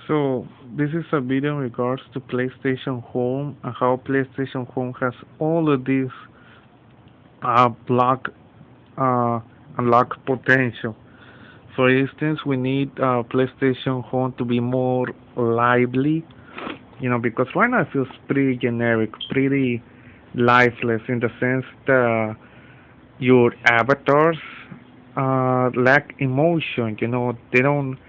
So this is a video in regards to PlayStation Home and how PlayStation Home has all of these block uh, unlock potential. For instance, we need PlayStation Home to be more lively, because right now it feels pretty generic, pretty lifeless in the sense that your avatars lack emotion. They don't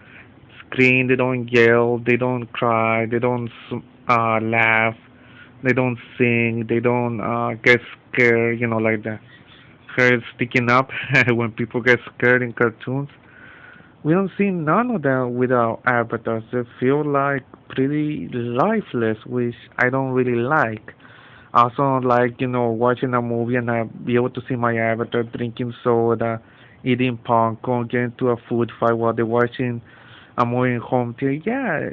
scream, they don't yell, they don't cry, they don't laugh, they don't sing, they don't get scared, like the hair sticking up when people get scared in cartoons. We don't see none of that with our avatars. They feel like pretty lifeless, which I don't really like. I also don't like, watching a movie and I be able to see my avatar drinking soda, eating popcorn, getting into a food fight while they're watching a movie in home theater. Yeah,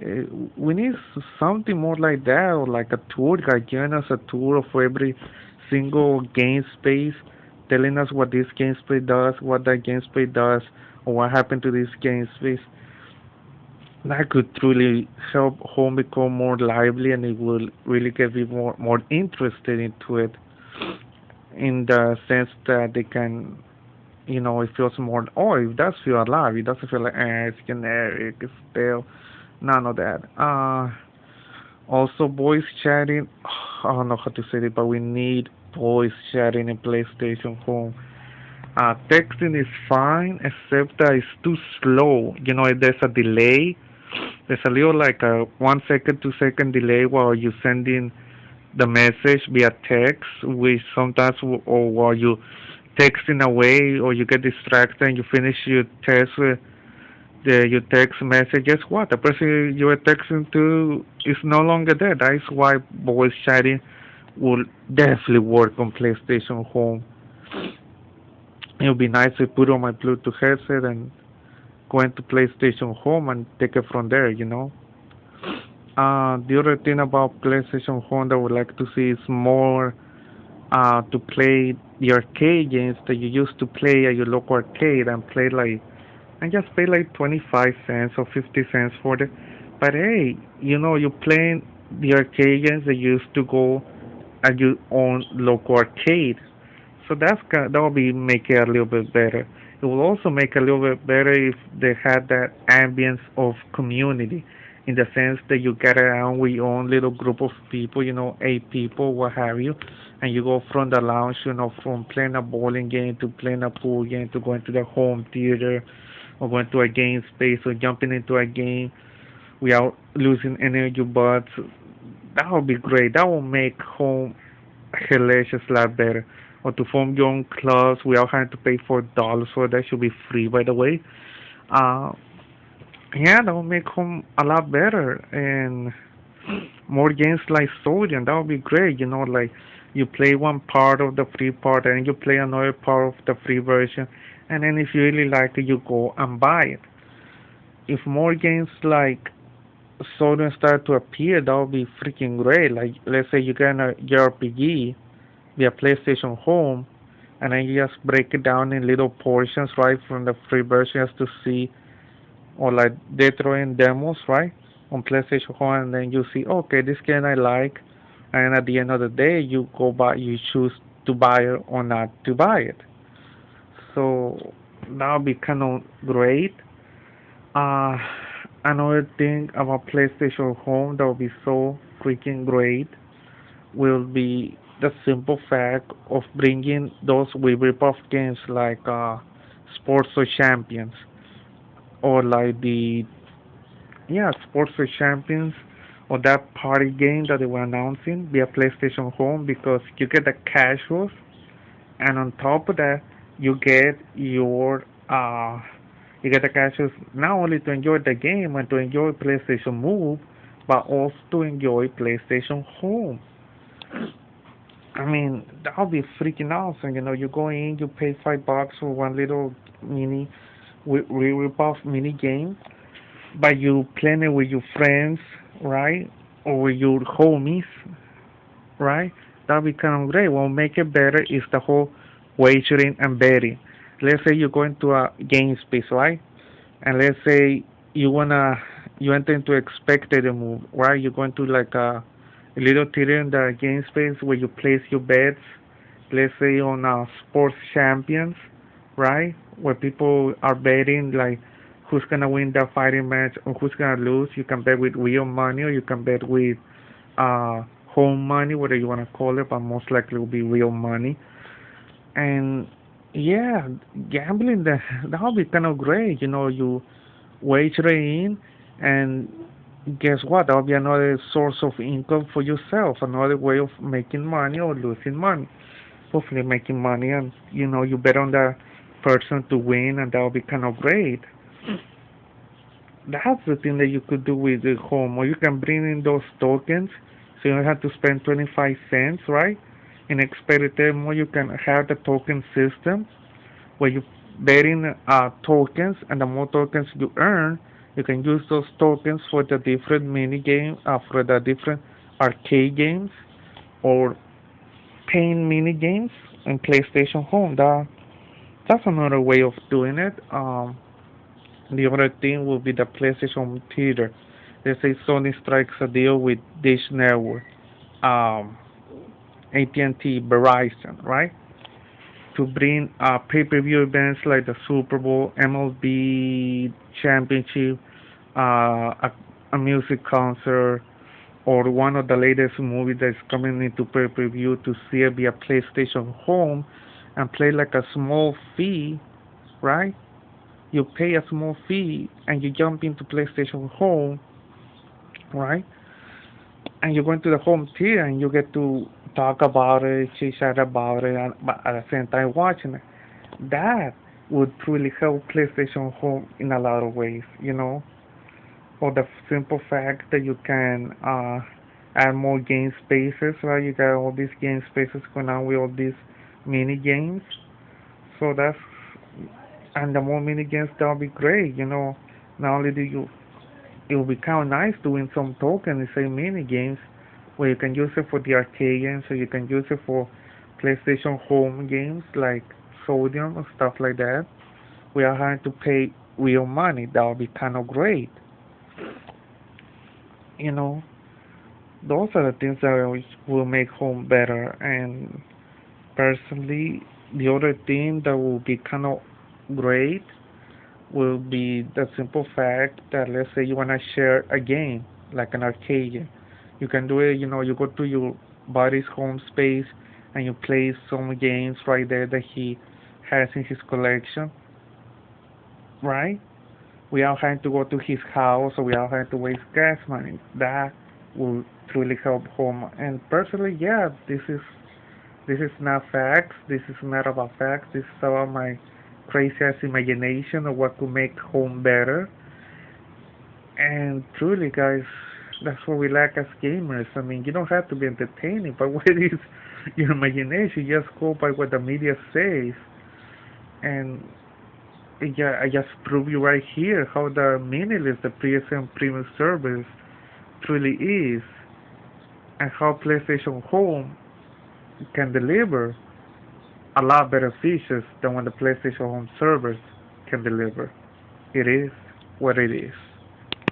we need something more like that, or like a tour guide giving us a tour of every single game space, telling us what this game space does, what that game space does, or what happened to this game space. That could truly help home become more lively, and it will really get people more interested into it, in the sense that they can, it feels more, oh, it does feel alive. It doesn't feel like, it's generic, it's stale. None of that. Also, voice chatting. I don't know how to say it, but we need voice chatting in PlayStation Home. Texting is fine, except that it's too slow. There's a delay. There's a little like a 1 second, 2 second delay while you sending the message via text, which sometimes, or while you texting away, or you get distracted and you finish your text, your text message. Guess what? The person you were texting to is no longer there. That is why voice chatting will definitely work on PlayStation Home. It would be nice to put on my Bluetooth headset and go into PlayStation Home and take it from there. The other thing about PlayStation Home that I would like to see is more to play the arcade games that you used to play at your local arcade and play like, and just pay like 25 cents or 50 cents for it. But hey, you're playing the arcade games that used to go at your own local arcade. So that will be make it a little bit better. It will also make it a little bit better if they had that ambience of community, in the sense that you get around with your own little group of people, 8 people, what have you, and you go from the lounge, from playing a bowling game to playing a pool game to going to the home theater, or going to a game space, or jumping into a game without losing any of your butts. That would be great. That will make home hilarious lot better. Or to form your own clubs without having to pay $4 for that. Should be free, by the way. Uh, yeah, that will make home a lot better, and more games like Sodium. That would be great. Like you play one part of the free part, and you play another part of the free version, and then if you really like it, you go and buy it. If more games like Sodium start to appear, that would be freaking great. Like let's say you get a JRPG via PlayStation Home, and then you just break it down in little portions, right, from the free version just to see, or like they throw in demos, right, on PlayStation Home, and then you see, okay, this game I like, and at the end of the day, you go buy, you choose to buy it or not to buy it. So that would be kind of great. Uh, Another thing about PlayStation Home that would be so freaking great will be the simple fact of bringing those with rip-off games like Sports for Champions, or like the, yeah, Sports for Champions, or that party game that they were announcing via PlayStation Home, because you get the casuals, and on top of that you get your you get the casuals not only to enjoy the game and to enjoy PlayStation Move, but also to enjoy PlayStation Home. I mean, that would be freaking awesome. You go in, you pay $5 for one little mini, rip-off mini game, but you playing it with your friends, right? Or with your homies, right? That would be kind of great. What will make it better is the whole wagering and betting. Let's say you go into a game space, right? And let's say you wanna you enter into a spectator move, right? You're going to like a little theater in the game space where you place your bets, let's say on sports champions, right? Where people are betting like who's gonna win the fighting match or who's gonna lose. You can bet with real money or you can bet with uh home money, whatever you wanna call it, but most likely it will be real money. And yeah, gambling that'll be kind of great. You wager in, and guess what? That'll be another source of income for yourself, another way of making money or losing money. Hopefully, making money, and you bet on the person to win, and that'll be kind of great. That's the thing that you could do with the home, or you can bring in those tokens, so you don't have to spend 25 cents, right? In Expeditor mode, you can have the token system where you bet in tokens, and the more tokens you earn, you can use those tokens for the different mini games, for the different arcade games or paying mini games in PlayStation Home. That's another way of doing it. The other thing will be the PlayStation Theater. Let's say Sony strikes a deal with Dish Network, um, AT&T, Verizon, right? To bring pay-per-view events like the Super Bowl, MLB Championship, a music concert, or one of the latest movies that's coming into pay-per-view to see it via PlayStation Home and play like a small fee, right? You pay a small fee and you jump into PlayStation Home, right? And you go into the home theater and you get to talk about it, chit chat about it, and but at the same time watching it. That would truly help PlayStation Home in a lot of ways. Or the simple fact that you can add more game spaces, right? You got all these game spaces going on with all these mini games. So and the more mini games, that'll be great. Not only do you it will be kind of nice to win some tokens, say mini games, where you can use it for the arcade games, so you can use it for PlayStation Home games like Sodium and stuff like that. We are having to pay real money. That would be kind of great. You know, those are the things that will make home better. And personally, the other thing that will be kind of great will be the simple fact that let's say you want to share a game, like an arcade game. You can do it, you go to your buddy's home space and you play some games right there that he has in his collection, right? We all have to go to his house or we all have to waste gas money. That will truly help home. And personally, yeah, this is not facts. This is not about facts. This is about my crazy ass imagination of what could make home better. And truly, guys, that's what we lack as gamers. I mean, you don't have to be entertaining, but what is your imagination? You just go by what the media says. And yeah, I just prove you right here how the meaningless the PSN premium service truly is, and how PlayStation Home can deliver a lot better features than what the PlayStation Home servers can deliver. It is what it is.